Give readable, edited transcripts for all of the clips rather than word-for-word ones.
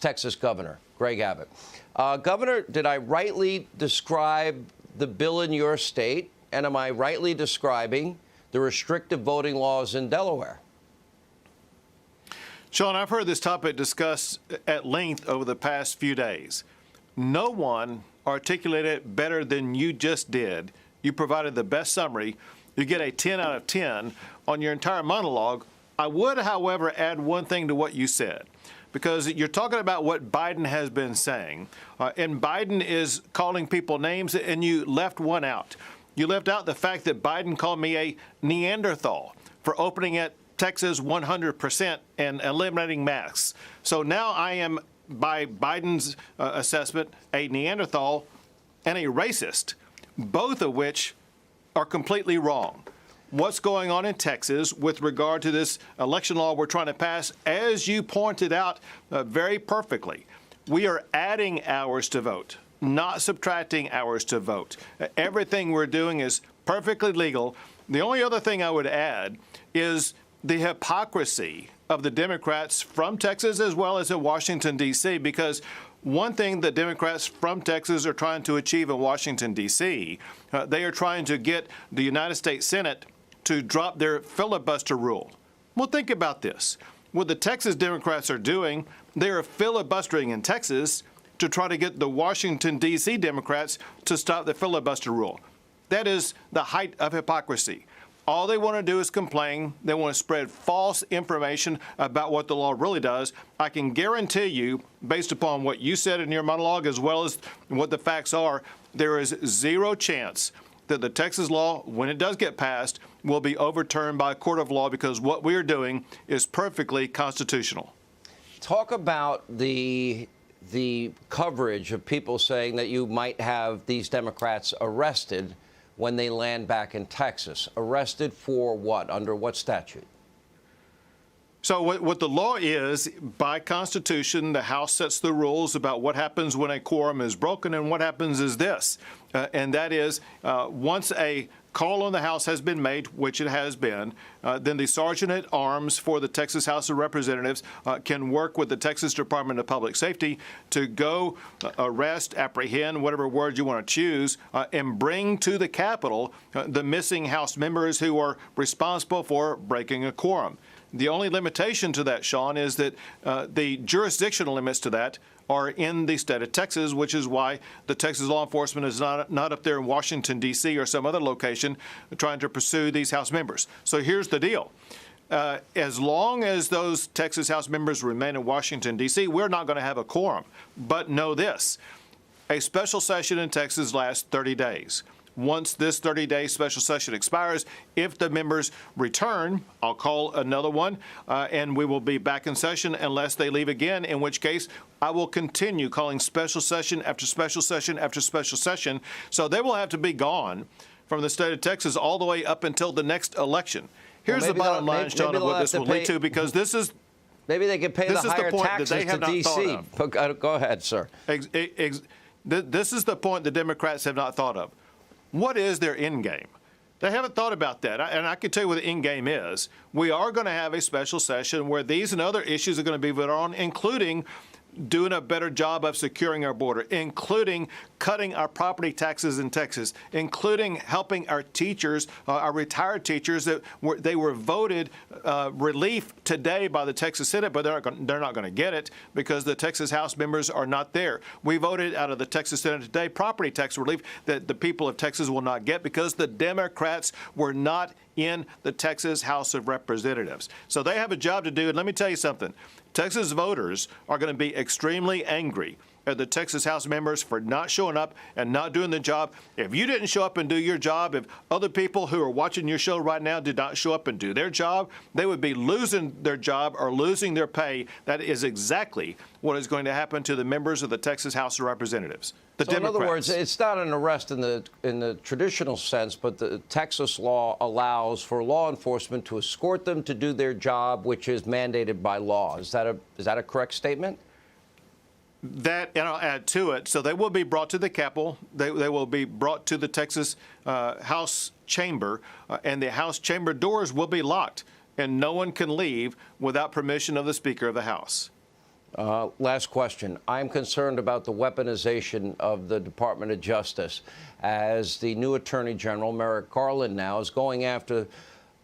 Texas Governor Greg Abbott. Governor, did I rightly describe the bill in your state, and am I rightly describing the restrictive voting laws in Delaware? Sean, I've heard this topic discussed at length over the past few days. No one articulated it better than you just did. You provided the best summary. You get a 10 out of 10 on your entire monologue. I would, however, add one thing to what you said, because you're talking about what Biden has been saying, and Biden is calling people names, and you left one out. You left out the fact that Biden called me a Neanderthal for opening at Texas 100% and eliminating masks. So now I am, by Biden's assessment, a Neanderthal and a racist, both of which are completely wrong. What's going on in Texas with regard to this election law we're trying to pass, as you pointed out very perfectly, we are adding hours to vote, not subtracting hours to vote. Everything we're doing is perfectly legal. The only other thing I would add is the hypocrisy of the Democrats from Texas as well as in Washington, D.C., because one thing that Democrats from Texas are trying to achieve in Washington, D.C., they are trying to get the United States Senate to drop their filibuster rule. Well, think about this. What the Texas Democrats are doing, they are filibustering in Texas to try to get the Washington, D.C. Democrats to stop the filibuster rule. That is the height of hypocrisy. All they want to do is complain. They want to spread false information about what the law really does. I can guarantee you, based upon what you said in your monologue as well as what the facts are, there is zero chance that the Texas law, when it does get passed, will be overturned by a court of law, because what we are doing is perfectly constitutional. Talk about the coverage of people saying that you might have these Democrats arrested when they land back in Texas. Arrested for what? Under what statute? So what the law is, by Constitution, the House sets the rules about what happens when a quorum is broken, and what happens is this, and that is once a call on the House has been made, which it has been, then the Sergeant at Arms for the Texas House of Representatives can work with the Texas Department of Public Safety to go arrest, apprehend, whatever word you want to choose, and bring to the Capitol the missing House members who are responsible for breaking a quorum. The only limitation to that, Sean, is that the jurisdictional limits to that are in the state of Texas, which is why the Texas law enforcement is not up there in Washington, D.C. or some other location trying to pursue these House members. So here's the deal. As long as those Texas House members remain in Washington, D.C., we're not going to have a quorum. But know this, a special session in Texas lasts 30 days. Once this 30-day special session expires, if the members return, I'll call another one, and we will be back in session unless they leave again, in which case I will continue calling special session after special session after special session. So they will have to be gone from the state of Texas all the way up until the next election. Here's the bottom line, Sean, of what this will lead to, because this is... Maybe they could pay the higher taxes to D.C. Go ahead, sir. This is the point the Democrats have not thought of. What is their end game? They haven't thought about that. And I can tell you what the end game is. We are going to have a special session where these and other issues are going to be voted on, including doing a better job of securing our border, including cutting our property taxes in Texas, including helping our teachers, our retired teachers that they were voted relief today by the Texas Senate, but they're not going to get it because the Texas House members are not there. We voted out of the Texas Senate today property tax relief that the people of Texas will not get because the Democrats were not in the Texas House of Representatives. So they have a job to do. And let me tell you something. Texas voters are going to be extremely angry at the Texas House members for not showing up and not doing the job. If you didn't show up and do your job, if other people who are watching your show right now did not show up and do their job, they would be losing their job or losing their pay. That is exactly what is going to happen to the members of the Texas House of Representatives. The Democrats. In other words, it's not an arrest in the traditional sense, but the Texas law allows for law enforcement to escort them to do their job, which is mandated by law. Is that a correct statement? That, and I'll add to it, so they will be brought to the Capitol. They will be brought to the Texas House chamber, and the House chamber doors will be locked, and no one can leave without permission of the Speaker of the House. Last question. I'm concerned about the weaponization of the Department of Justice as the new Attorney General, Merrick Garland, now is going after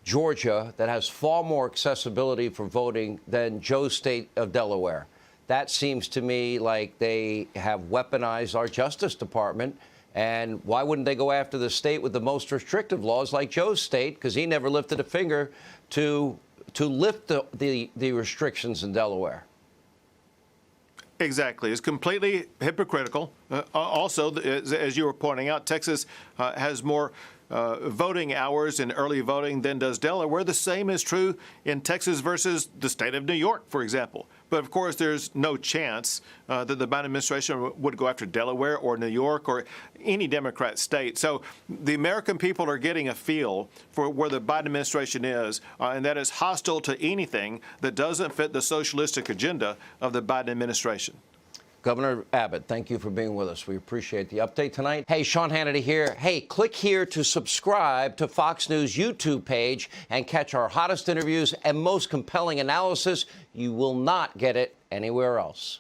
Georgia, that has far more accessibility for voting than Joe's state of Delaware. That seems to me like they have weaponized our Justice Department. And why wouldn't they go after the state with the most restrictive laws like Joe's state? Because he never lifted a finger to lift the restrictions in Delaware. Exactly. It's completely hypocritical. Also, as you were pointing out, Texas has more voting hours in early voting than does Delaware. The same is true in Texas versus the state of New York, for example. But of course, there's no chance that the Biden administration would go after Delaware or New York or any Democrat state. So the American people are getting a feel for where the Biden administration is, and that is hostile to anything that doesn't fit the socialistic agenda of the Biden administration. Governor Abbott, thank you for being with us. We appreciate the update tonight. Hey, Sean Hannity here. Hey, click here to subscribe to Fox News YouTube page and catch our hottest interviews and most compelling analysis. You will not get it anywhere else.